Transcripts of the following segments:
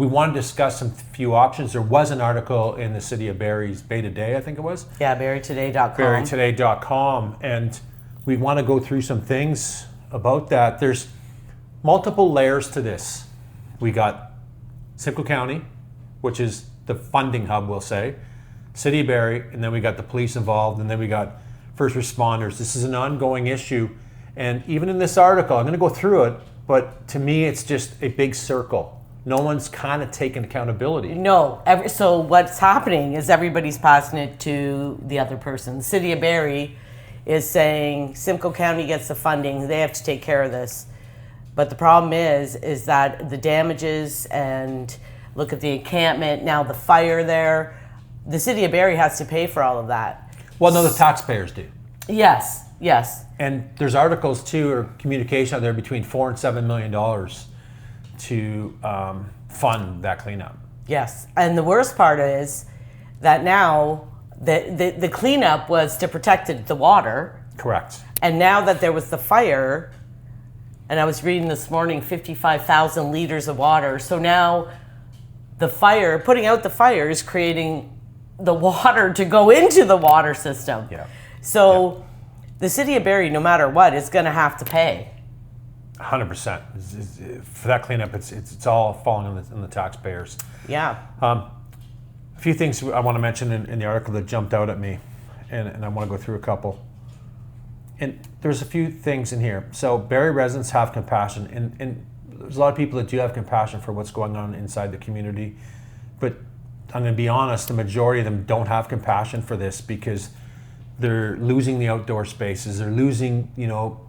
we want to discuss some few options. There was an article in the City of Barrie's Bay Today, I think it was. Yeah, barrytoday.com. barrytoday.com, and we want to go through some things about that. There's multiple layers to this. We got Simcoe County, which is the funding hub, we'll say, City of Barrie, and then we got the police involved, and then we got first responders. This is an ongoing issue, and even in this article, I'm going to go through it, but to me, it's just a big circle. No one's kind of taking accountability. No. So what's happening is everybody's passing it to the other person. The City of Barrie is saying Simcoe County gets the funding. They have to take care of this. But the problem is that the damages, and look at the encampment, now the fire there, the City of Barrie has to pay for all of that. Well, no, the taxpayers do. Yes. And there's articles too, or communication out there between $4 and $7 million to fund that cleanup. Yes, and the worst part is that now the cleanup was to protect the water. Correct. And now that there was the fire, and I was reading this morning, 55,000 liters of water. So now the fire, putting out the fire is creating the water to go into the water system. Yeah. So the City of Barrie, no matter what, is going to have to pay. 100%. For that cleanup, it's all falling on the taxpayers. Yeah. A few things I want to mention in the article that jumped out at me, and I want to go through a couple. And there's a few things in here. So Barrie residents have compassion, and there's a lot of people that do have compassion for what's going on inside the community. But I'm going to be honest, the majority of them don't have compassion for this because they're losing the outdoor spaces. They're losing,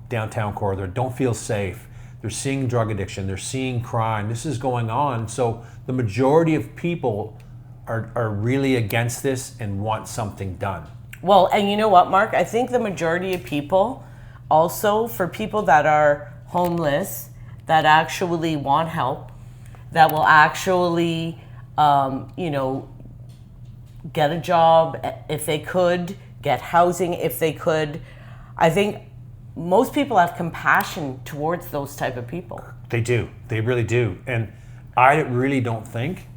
downtown core. They don't feel safe. They're seeing drug addiction. They're seeing crime. This is going on. So the majority of people are really against this and want something done. Well, and you know what, Mark? I think the majority of people, also for people that are homeless, that actually want help, that will actually, get a job if they could, get housing if they could. I think most people have compassion towards those type of people. They do. They really do. And I really don't think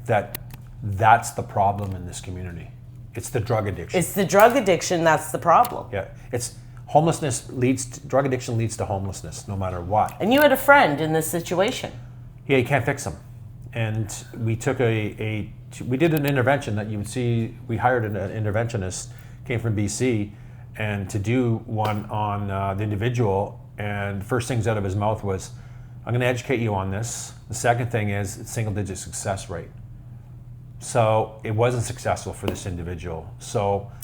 that that's the problem in this community. It's the drug addiction. It's the drug addiction that's the problem. Yeah. It's drug addiction leads to homelessness no matter what. And you had a friend in this situation. Yeah, you can't fix them. And we took we did an intervention that you would see. We hired an interventionist, came from BC, and to do one on the individual, and first things out of his mouth was, I'm going to educate you on this. The second thing is it's single-digit success rate. So it wasn't successful for this individual.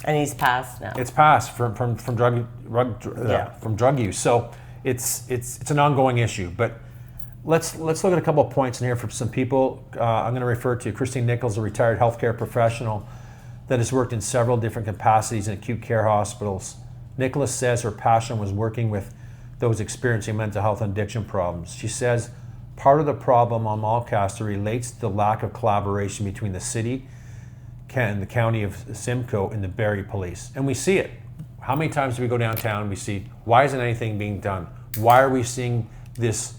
And he's passed now. It's passed from drug use. So it's an ongoing issue. But let's look at a couple of points in here for some people. I'm going to refer to Christine Nichols, a retired healthcare professional that has worked in several different capacities in acute care hospitals. Nicholas says her passion was working with those experiencing mental health and addiction problems. She says part of the problem on Malcaster relates to the lack of collaboration between the city and the county of Simcoe and the Barrie police. And we see it. How many times do we go downtown and we see, why isn't anything being done? Why are we seeing this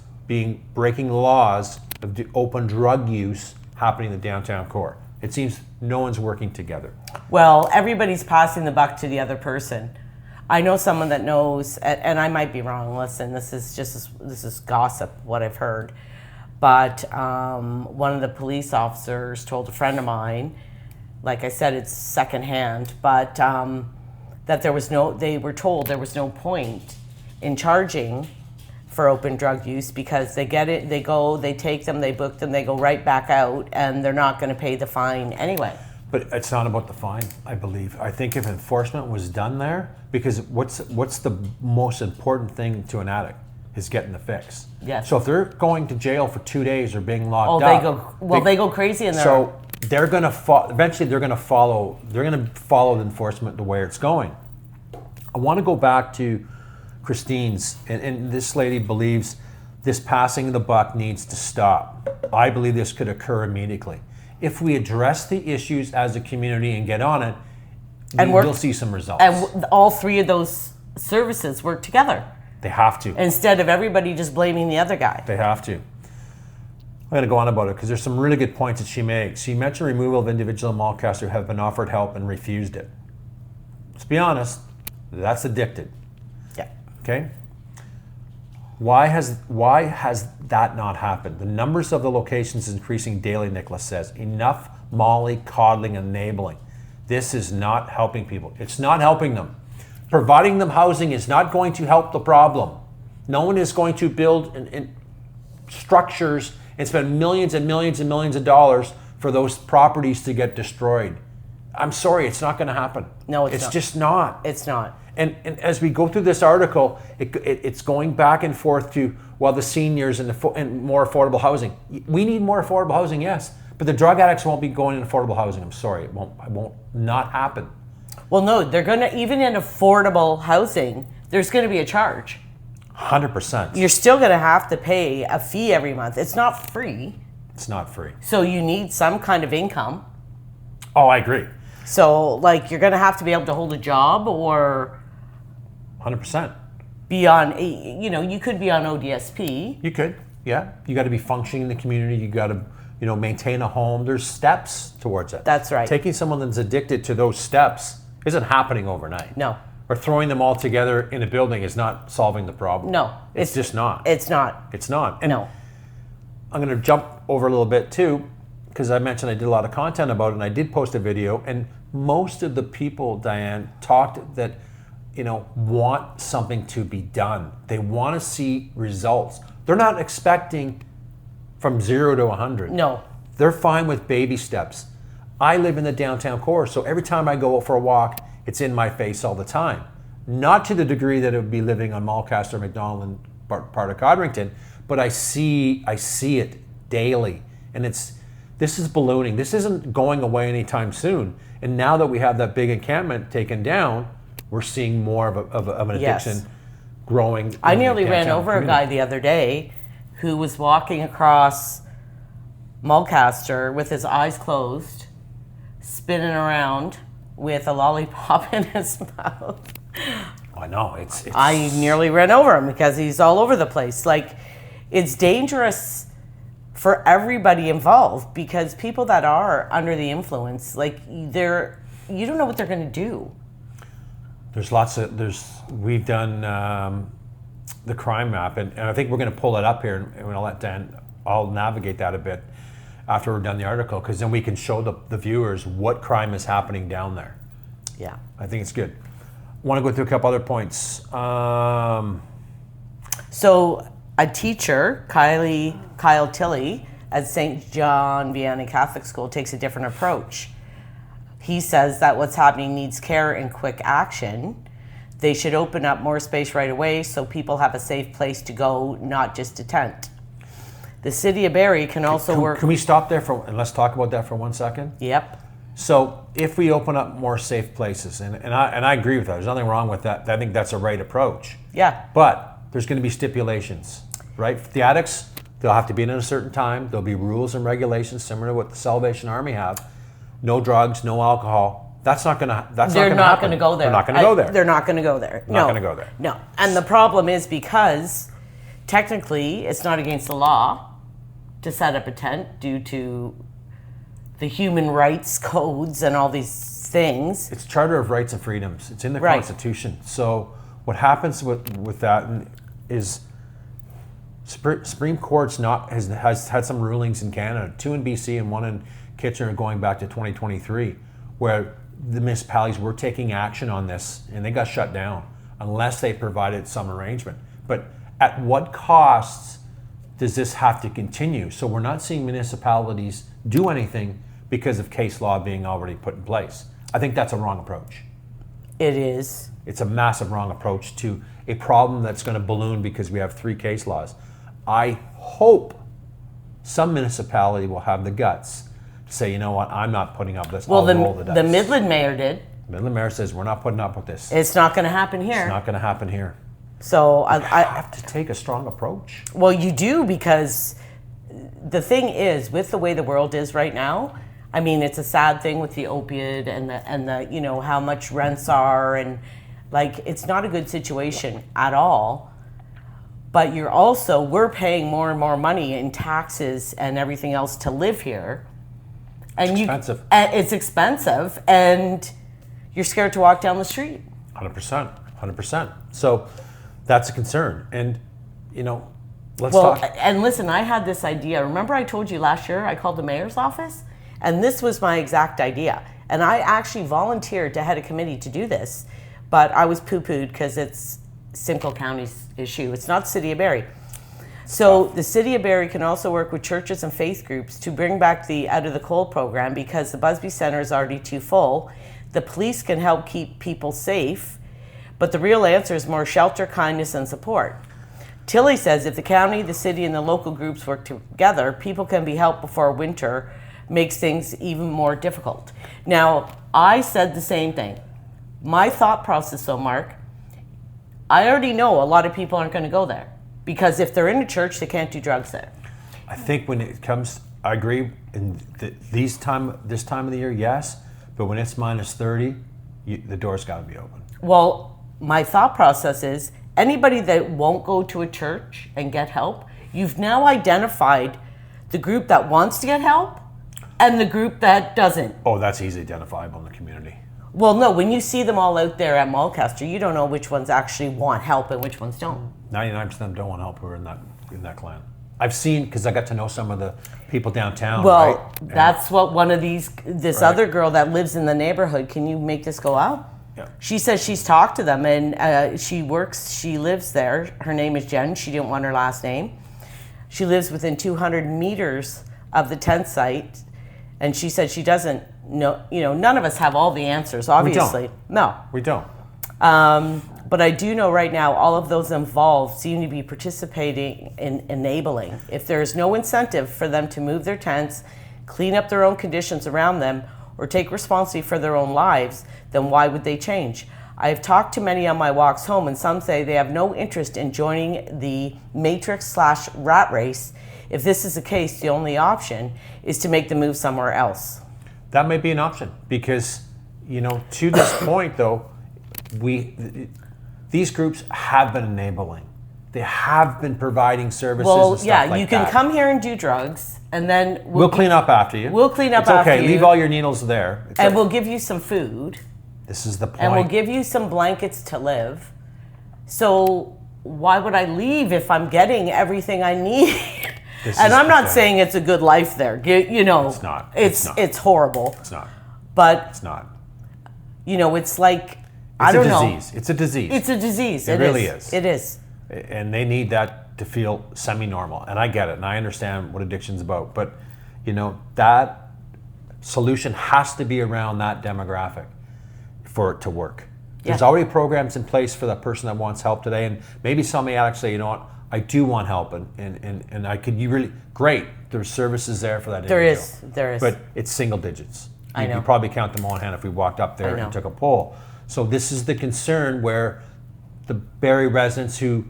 breaking laws of open drug use happening in the downtown core? It seems no one's working together. Well, everybody's passing the buck to the other person. I know someone that knows, and I might be wrong. Listen, this is gossip, what I've heard. But one of the police officers told a friend of mine, like I said, it's secondhand, but that they were told there was no point in charging for open drug use because they get it, they go, they take them, they book them, they go right back out, and they're not going to pay the fine anyway. But it's not about the fine, I believe. I think if enforcement was done there, because what's the most important thing to an addict is getting the fix. Yes. So if they're going to jail for 2 days or being locked up, they go crazy in there. So they're going to eventually they're going to follow the enforcement the way it's going. I want to go back to Christine's, and this lady believes this passing of the buck needs to stop. I believe this could occur immediately. If we address the issues as a community and get on it, we'll see some results. And all three of those services work together. They have to. Instead of everybody just blaming the other guy. They have to. I'm going to go on about it because there's some really good points that she makes. She mentioned removal of individuals in Malcast who have been offered help and refused it. Let's be honest, that's addicted. Yeah. Okay? Why has that not happened? The numbers of the locations is increasing daily, Nicholas says. Enough molly, coddling, and enabling. This is not helping people. It's not helping them. Providing them housing is not going to help the problem. No one is going to build in structures and spend millions and millions and millions of dollars for those properties to get destroyed. I'm sorry, it's not going to happen. No, it's not. It's just not. It's not. And as we go through this article, it's going back and forth to, well, the seniors and more affordable housing. We need more affordable housing, yes, but the drug addicts won't be going in affordable housing. I'm sorry, it won't not happen. Well, no, they're going to, even in affordable housing, there's going to be a charge. 100%. You're still going to have to pay a fee every month. It's not free. It's not free. So you need some kind of income. Oh, I agree. So, like, you're going to have to be able to hold a job or 100%. be on, you could be on ODSP. You could, yeah. You got to be functioning in the community. You got to, maintain a home. There's steps towards it. That's right. Taking someone that's addicted to those steps isn't happening overnight. No. Or throwing them all together in a building is not solving the problem. No. It's just not. It's not. It's not. And No. I'm going to jump over a little bit too, because I mentioned I did a lot of content about it, and I did post a video, and most of the people, Diane, talked that, want something to be done. They want to see results. They're not expecting from 0 to 100. No. They're fine with baby steps. I live in the downtown core, so every time I go out for a walk, it's in my face all the time. Not to the degree that it would be living on Malcast or McDonald and part of Codrington, but I see it daily. And this is ballooning. This isn't going away anytime soon. And now that we have that big encampment taken down, we're seeing more of an addiction growing. I nearly ran over a guy the other day who was walking across Mulcaster with his eyes closed, spinning around with a lollipop in his mouth. I know. I nearly ran over him because he's all over the place. Like, it's dangerous for everybody involved because people that are under the influence, like, you don't know what they're going to do. We've done the crime map, and I think we're going to pull it up here, and I'll let Dan, I'll navigate that a bit after we're done the article, because then we can show the viewers what crime is happening down there. Yeah. I think it's good. I want to go through a couple other points. So a teacher, Kyle Tilley, at St. John Vianney Catholic School, takes a different approach. He says that what's happening needs care and quick action. They should open up more space right away so people have a safe place to go, not just a tent. The city of Barrie can also work... Can we stop there and let's talk about that for 1 second? Yep. So if we open up more safe places, and I agree with that, there's nothing wrong with that. I think that's a right approach. Yeah. But there's going to be stipulations, right? For the addicts, they'll have to be in at a certain time. There'll be rules and regulations similar to what the Salvation Army have. No drugs, no alcohol. That's not going to happen. They're not going to go there. They're not going to go there. They're not going to go there. Not going to go there. No. And the problem is because technically it's not against the law to set up a tent due to the human rights codes and all these things. It's Charter of Rights and Freedoms. It's in the Right. Constitution. So what happens with that is Supreme Court's has had some rulings in Canada, 2 in BC and 1 in Kitchener going back to 2023, where the municipalities were taking action on this and they got shut down unless they provided some arrangement. But at what costs does this have to continue? So we're not seeing municipalities do anything because of case law being already put in place. I think that's a wrong approach. It is. It's a massive wrong approach to a problem that's going to balloon because we have 3 case laws. I hope some municipality will have the guts to say, you know what, I'm not putting up this. Well, I'll roll the dice. the Midland mayor did. Midland mayor says, we're not putting up with this. It's not going to happen here. It's not going to happen here. So I have to take a strong approach. Well, you do, because the thing is, with the way the world is right now, I mean, it's a sad thing with the opiate and the how much rents are, and like, it's not a good situation at all. but we're paying more and more money in taxes and everything else to live here. And expensive. It's expensive, and you're scared to walk down the street. 100%. So that's a concern. And, let's Well, talk. and listen, I had this idea. Remember I told you last year I called the mayor's office? And this was my exact idea. And I actually volunteered to head a committee to do this, but I was poo-pooed because it's Simcoe County's issue. It's not the City of Barrie. So the City of Barrie can also work with churches and faith groups to bring back the Out of the Cold program, because the Busby Center is already too full. The police can help keep people safe, but the real answer is more shelter, kindness, and support. Tilly says if the county, the city, and the local groups work together, people can be helped before winter makes things even more difficult. Now, I said the same thing. My thought process, though, Mark, I already know a lot of people aren't going to go there, because if they're in a church, they can't do drugs there. I think when it comes, I agree, in this time of the year, yes, but when it's minus 30, the door's got to be open. Well, my thought process is anybody that won't go to a church and get help, you've now identified the group that wants to get help and the group that doesn't. Oh, that's easily identifiable in the community. Well, no, when you see them all out there at Mulcaster, you don't know which ones actually want help and which ones don't. 99% of them don't want help who are in that clan. I've seen, because I got to know some of the people downtown. Well, right? that's what this Right. other girl that lives in the neighborhood, can you make this go out? Yeah. She says she's talked to them, and she lives there. Her name is Jen. She didn't want her last name. She lives within 200 meters of the tent site, and she said she doesn't know, none of us have all the answers, obviously. No. We don't. But I do know right now all of those involved seem to be participating in enabling. If there is no incentive for them to move their tents, clean up their own conditions around them, or take responsibility for their own lives, then why would they change? I have talked to many on my walks home, and some say they have no interest in joining the matrix/rat race. If this is the case, the only option is to make the move somewhere else. That may be an option, because, to this point, though, these groups have been enabling. They have been providing services and stuff like that. Well, yeah, you can come here and do drugs, and then we'll clean up after you. We'll clean up it's after okay. you. Leave all your needles there. And we'll give you some food. This is the point. And we'll give you some blankets to live. So why would I leave if I'm getting everything I need? And I'm not saying it's a good life there. It's not. It's horrible. It's not. But it's not. It's like, I don't know. It's a disease. It's a disease. It really is. It is. And they need that to feel semi-normal. And I get it. And I understand what addiction's about. But, that solution has to be around that demographic for it to work. There's already programs in place for that person that wants help today. And maybe some may actually say, you know what, I do want help. And I could, great. There's services there for that individual. There is. But it's single digits. I know. You probably count them all in hand if we walked up there and took a poll. So this is the concern where the Barrie residents who,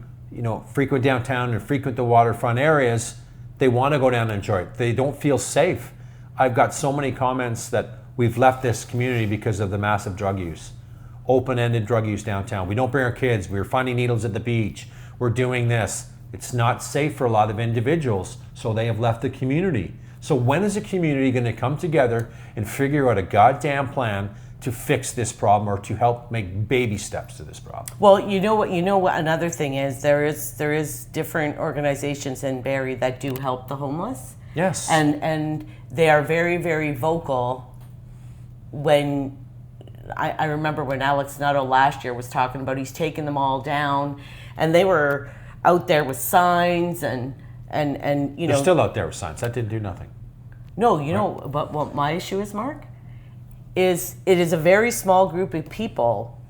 frequent downtown and frequent the waterfront areas, they want to go down and enjoy it. They don't feel safe. I've got so many comments that we've left this community because of the massive drug use. Open-ended drug use downtown. We don't bring our kids. We're finding needles at the beach. We're doing this. It's not safe for a lot of individuals, so they have left the community. So when is a community going to come together and figure out a goddamn plan to fix this problem or to help make baby steps to this problem? Well, you know what another thing is, there is different organizations in Barrie that do help the homeless. Yes. And they are very, very vocal. When I remember when Alex Nuttall last year was talking about he's taking them all down, and they were out there with signs and They're still out there with signs. That didn't do nothing. No, but what my issue is, Mark, is it is a very small group of people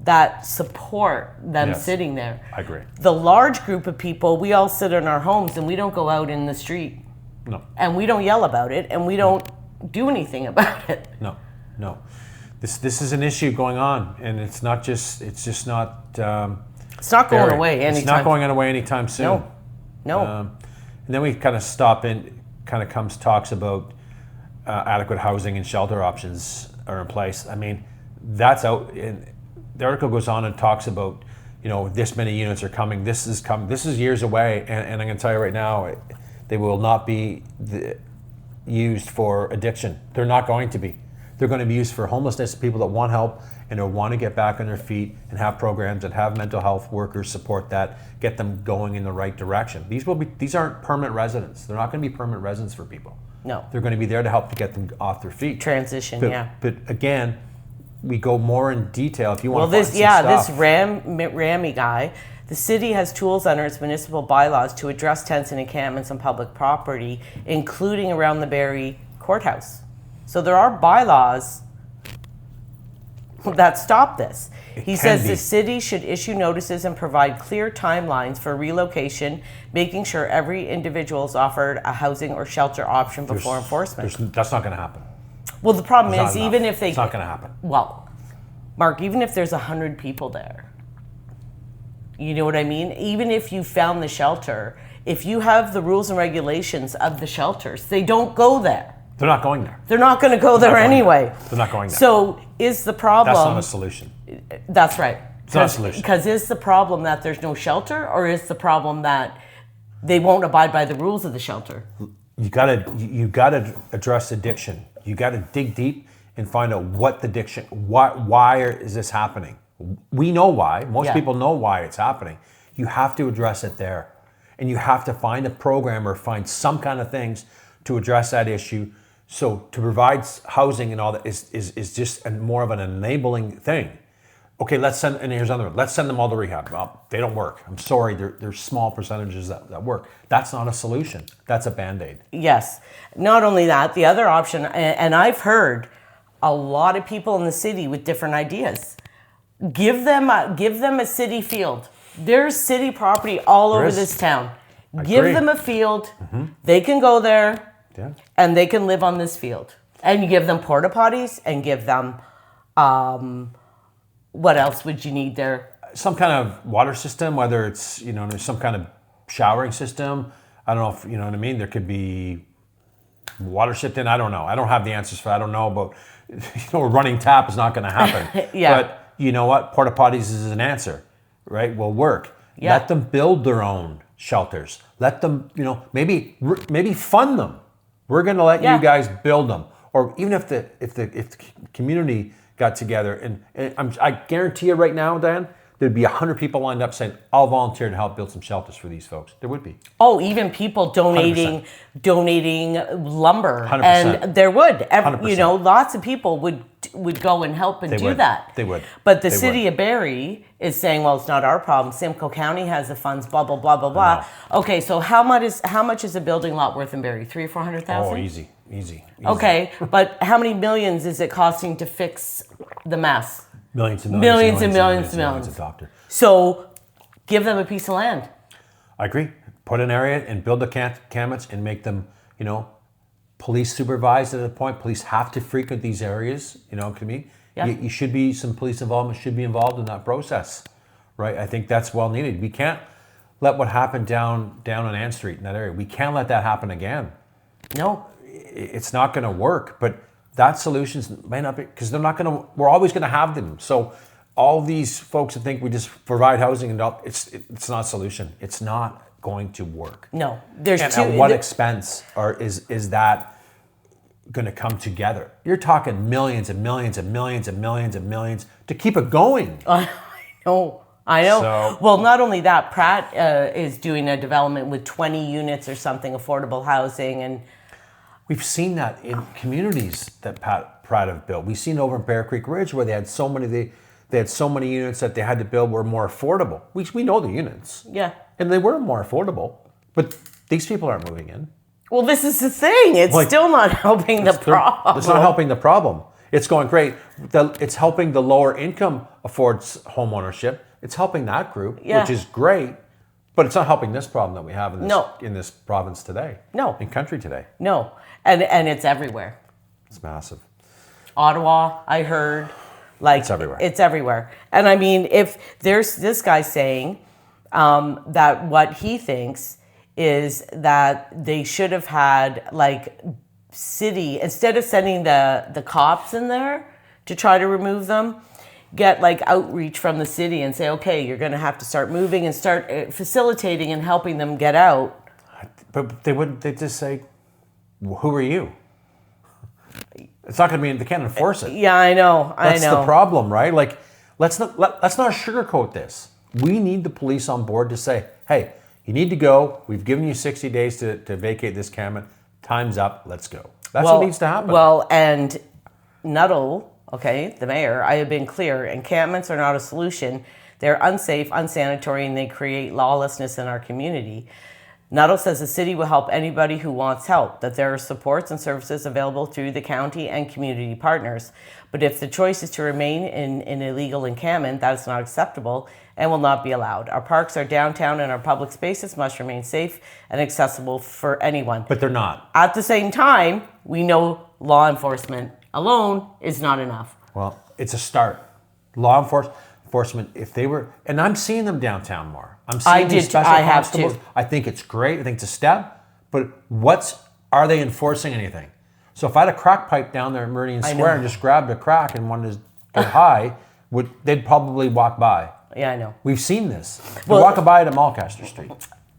that support them sitting there. I agree. The large group of people, we all sit in our homes and we don't go out in the street. No. And we don't yell about it and we don't do anything about it. No. This is an issue going on, and it's not. It's not going away anytime. It's not going away anytime soon. No. And then we kind of talks about adequate housing and shelter options are in place. I mean, that's out. And the article goes on and talks about, this many units are coming. This is years away, and I'm going to tell you right now, they will not be used for addiction. They're not going to be. They're going to be used for homelessness, people that want help and who want to get back on their feet and have programs and have mental health workers support that, get them going in the right direction. These aren't permanent residents. They're not going to be permanent residents for people. No. They're going to be there to help to get them off their feet. Transition, yeah. But again, we go more in detail if you want to find some stuff. This Rammy guy, the city has tools under its municipal bylaws to address tents and encampments on public property, including around the Barrie courthouse. So there are bylaws that stop this. He says the city should issue notices and provide clear timelines for relocation, making sure every individual is offered a housing or shelter option before enforcement. That's not going to happen. Well, the problem is, even if they... It's not going to happen. Well, Mark, even if there's 100 people there, you know what I mean? Even if you found the shelter, if you have the rules and regulations of the shelters, they don't go there. They're not going there. They're not going to go there anyway. They're not going there. So is the problem... That's not a solution. That's right. It's not a solution. Because is the problem that there's no shelter, or is the problem that they won't abide by the rules of the shelter? You gotta address addiction. You gotta dig deep and find out what the addiction, why is this happening? We know why. Most people know why it's happening. You have to address it there. And you have to find a program or find some kind of things to address that issue. So to provide housing and all that is just more of an enabling thing. Okay, let's send them all to rehab. Well, they don't work. I'm sorry, there's small percentages that work. That's not a solution. That's a Band-Aid. Yes. Not only that, the other option, and I've heard a lot of people in the city with different ideas. Give them a city field. There's city property all over this town. Give them a field. Mm-hmm. They can go there. Yeah. And they can live on this field. And you give them porta potties and give them, what else would you need there? Some kind of water system, whether it's, there's some kind of showering system. I don't know if, you know what I mean? There could be water shipped in. I don't know. I don't have the answers for that. I don't know, but, a running tap is not going to happen. Yeah. But you know what? Porta potties is an answer, right? Will work. Yeah. Let them build their own shelters. Let them, maybe fund them. We're going to let you guys build them, or even if the community got together, and I guarantee you right now, Dan, there'd be 100 people lined up saying, "I'll volunteer to help build some shelters for these folks." There would be. Oh, even people donating lumber, 100%. and there would. 100%. Lots of people would go and help and do that. They would. But the city of Barrie is saying, "Well, it's not our problem. Simcoe County has the funds." Blah blah blah blah blah. Okay, so how much is a building lot worth in Barrie? 300,000 or 400,000? Oh, easy. Okay, but how many millions is it costing to fix the mess? Millions and millions. Doctor. So give them a piece of land. I agree. Put an area and build the encampments and make them, police supervised at a point. Police have to frequent these areas. You know what I mean? Yeah. You should be, some police involvement should be involved in that process, right? I think that's well needed. We can't let what happened down on Ann Street in that area. We can't let that happen again. No. It's not going to work, but that solutions may not be, because we're always going to have them. So all these folks that think we just provide housing and all, it's not a solution. It's not going to work. No. At what expense is that going to come together? You're talking millions and millions and millions and millions and millions to keep it going. I know. So, well, not only that, Pratt is doing a development with 20 units or something, affordable housing, and we've seen that in communities that Pratt have built. We've seen over in Bear Creek Ridge where they had so many units that they had to build were more affordable. We know the units. Yeah. And they were more affordable, but these people aren't moving in. Well, this is the thing. It's still not helping the problem. It's not helping the problem. It's going great. It's helping the lower income affords home ownership. It's helping that group, which is great. But it's not helping this problem that we have in this province today. No. In country today. No. And it's everywhere. It's massive. Ottawa, I heard. It's everywhere. It's everywhere. And I mean, if there's this guy saying that what he thinks is that they should have had city, instead of sending the cops in there to try to remove them, get like outreach from the city and say, okay, you're going to have to start moving and start facilitating and helping them get out. But they wouldn't. They just say, well, "Who are you?" It's not going to be. They can't enforce it. Yeah, I know. That's the problem, right? Like, let's not sugarcoat this. We need the police on board to say, "Hey, you need to go. We've given you 60 days to vacate this encampment. Time's up. Let's go." That's what needs to happen. Well, and Nuttall, okay, the mayor, I have been clear. Encampments are not a solution. They're unsafe, unsanitary, and they create lawlessness in our community. Nuttall says the city will help anybody who wants help, that there are supports and services available through the county and community partners. But if the choice is to remain in an illegal encampment, that is not acceptable and will not be allowed. Our parks, our downtown, and our public spaces must remain safe and accessible for anyone. But they're not. At the same time, we know law enforcement alone is not enough. Well, it's a start. Law enforcement, if they were, and I'm seeing them downtown more. I'm seeing these special constables. I think it's great. I think it's a step. But are they enforcing anything? So if I had a crack pipe down there at Meridian Square and just grabbed a crack and wanted to get high, they'd probably walk by. Yeah, I know. We've seen this. They're walking by at Mulcaster Street.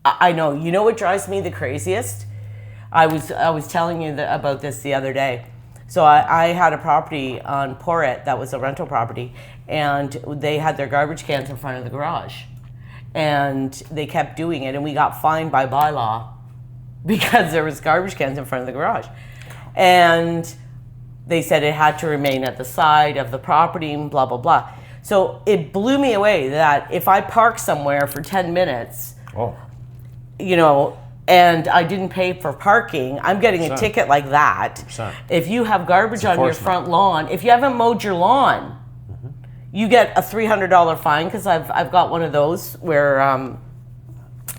I know. You know what drives me the craziest? I was telling you about this the other day. So I had a property on Porret that was a rental property, and they had their garbage cans in front of the garage. And they kept doing it, and we got fined by bylaw because there was garbage cans in front of the garage. And they said it had to remain at the side of the property and blah, blah, blah. So it blew me away that if I park somewhere for 10 minutes, you know, and I didn't pay for parking, I'm getting a ticket like that. If you have garbage on your front lawn, if you haven't mowed your lawn, you get a $300 fine, because I've got one of those where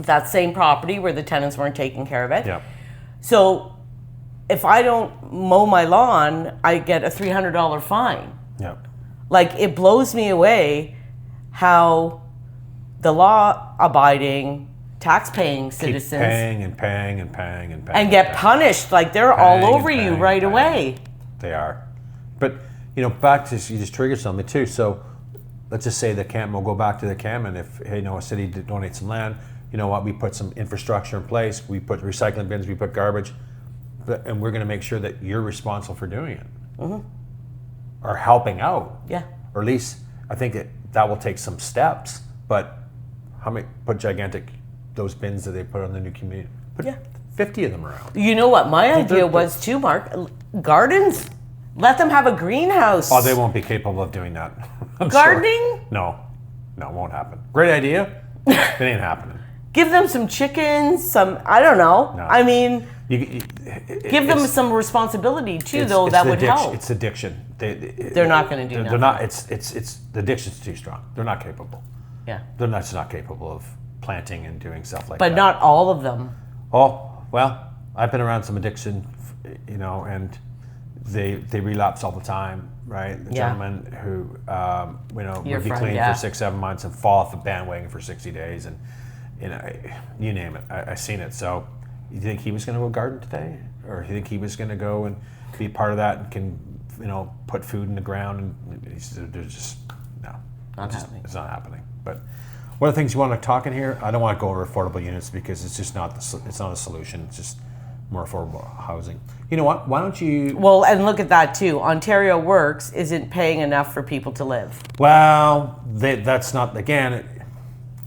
that same property where the tenants weren't taking care of it. Yeah. So if I don't mow my lawn, I get a $300 fine. Yeah. Like, it blows me away how the law-abiding, tax-paying citizens and get punished. Like, they're all over you right away. They are. But, you know, back to, you just triggered something too. So let's just say the camp, we'll go back to the encampment. If, hey, you know, a city donates some land, you know what, we put some infrastructure in place, we put recycling bins, we put garbage, and we're going to make sure that you're responsible for doing it. Or helping out. Yeah. Or at least, I think that will take some steps, but how many, put gigantic, those bins that they put on the new community, put 50 of them around. You know what my idea was too, Mark? Gardens? Let them have a greenhouse. Oh, they won't be capable of doing that. Gardening? Sorry. No, it won't happen. Great idea. It ain't happening. Give them some chickens, I don't know. No. I mean, give them some responsibility too, though. That would help. It's addiction. They're not going to do They're not. It's the addiction's too strong. They're not capable. Yeah. They're not capable of planting and doing stuff like that. But not all of them. Oh, well, I've been around some addiction, you know, and they relapse all the time, right? The gentleman who, you know, would be clean for 6-7 months and fall off the bandwagon for 60 days, and you know, you name it. I've seen it. So, you think he was going to go garden today, or you think he was going to go and be part of that and can, you know, put food in the ground? And there's just it's not happening. But one of the things you want to talk in here, I don't want to go over affordable units because it's just not it's not a solution. It's just more affordable housing. You know what? Why don't you? Well, and look at that too. Ontario Works isn't paying enough for people to live. Well, that's not. Again,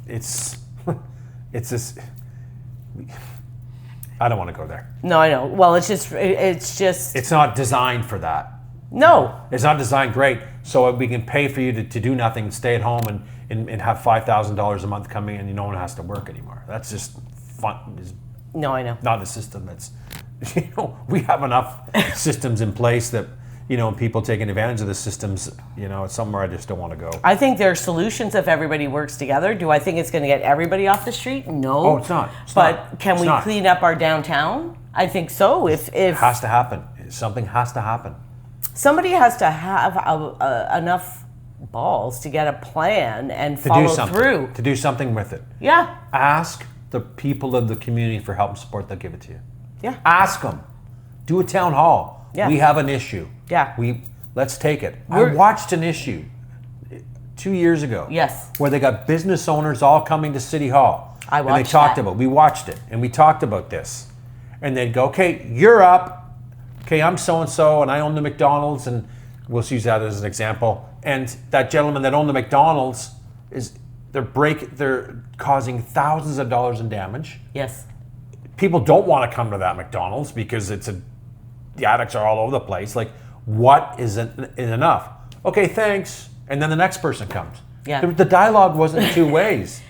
it's this. I don't want to go there. No, I know. Well, it's just. It's not designed for that. No. It's not designed great, so we can pay for you to do nothing, stay at home, and have $5,000 a month coming in, and no one has to work anymore. That's just fun. No, I know. Not a system that's, you know, we have enough systems in place that, you know, people taking advantage of the systems, you know, it's somewhere I just don't want to go. I think there are solutions if everybody works together. Do I think it's going to get everybody off the street? No. Oh, it's not. Can we clean up our downtown? I think so. If it has to happen. Something has to happen. Somebody has to have enough balls to get a plan and follow through. To do something with it. Yeah. Ask the people of the community for help and support, they'll give it to you. Yeah. Ask them. Do a town hall. Yeah. We have an issue. Yeah. Let's take it. I watched an issue. 2 years ago. Yes. Where they got business owners all coming to City Hall. I And they watched talked that. about, we watched it, and we talked about this. And they'd go, okay, you're up. Okay, I'm so-and-so, and I own the McDonald's, and we'll use that as an example. And that gentleman that owned the McDonald's, they're causing thousands of dollars in damage. Yes. People don't want to come to that McDonald's because the addicts are all over the place. Like, what isn't enough? Okay, thanks. And then the next person comes. Yeah. The dialogue wasn't two ways.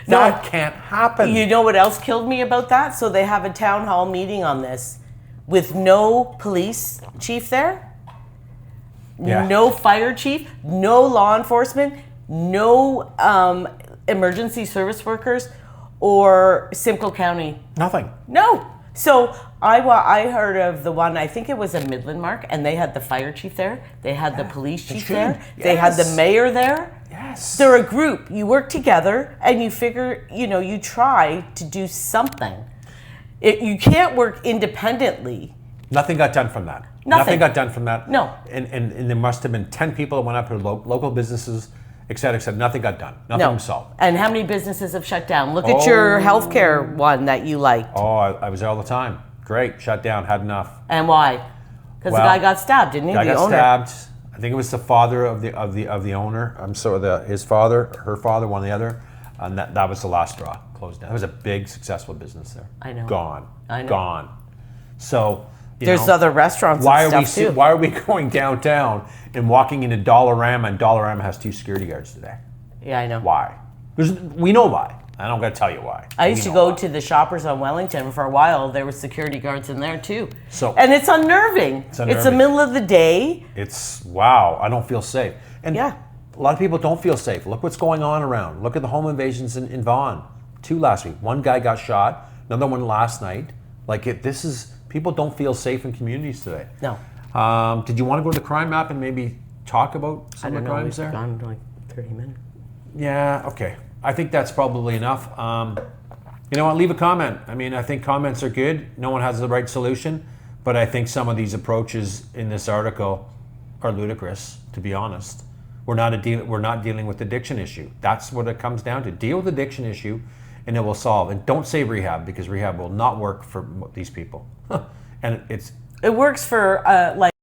No. That can't happen. You know what else killed me about that? So they have a town hall meeting on this with no police chief there, Yeah. no fire chief, no law enforcement, no emergency service workers, or Simcoe County. Nothing. No. So I heard of the one, I think it was a Midland Mark, and they had the fire chief there. They had the police chief there. They had the Yes. mayor there. Yes. They're a group. You work together and you figure, you try to do something. You can't work independently. Nothing got done from that. Nothing. Got done from that. No. And there must have been 10 people that went up to local businesses, et cetera, et cetera. Nothing got done. Nothing was solved. And how many businesses have shut down? Look at your healthcare one that you liked. Oh, I was there all the time. Great. Shut down. Had enough. And why? Because Well, the guy got stabbed, didn't he? Guy the got owner. stabbed. I think it was the father of the owner. I'm sorry, his father, her father, one or the other. And that was the last straw. Closed down. It was a big, successful business there. I know. Gone. I know. Gone. So There's other restaurants why and are we stuff too. why are we going downtown and walking into Dollarama, and Dollarama has 2 security guards today? Yeah, I know. Why? We know why. I don't got to tell you why. I used to We know go why. to the Shoppers on Wellington for a while. There were security guards in there too. So- and it's unnerving. It's the unnerving. middle of the day. It's wow. I don't feel safe. And Yeah. a lot of people don't feel safe. Look what's going on around. Look at the home invasions in Vaughan. 2 last week. One guy got shot. Another one last night. People don't feel safe in communities today. No. Did you want to go to the crime map and maybe talk about some of the crimes We've there? gone like 30 minutes. Yeah, okay. I think that's probably enough. You know what? Leave a comment. I mean, I think comments are good. No one has the right solution, but I think some of these approaches in this article are ludicrous, to be honest. We're not dealing with the addiction issue. That's what it comes down to. Deal with the addiction issue, and it will solve. And don't say rehab, because rehab will not work for these people. And It works for like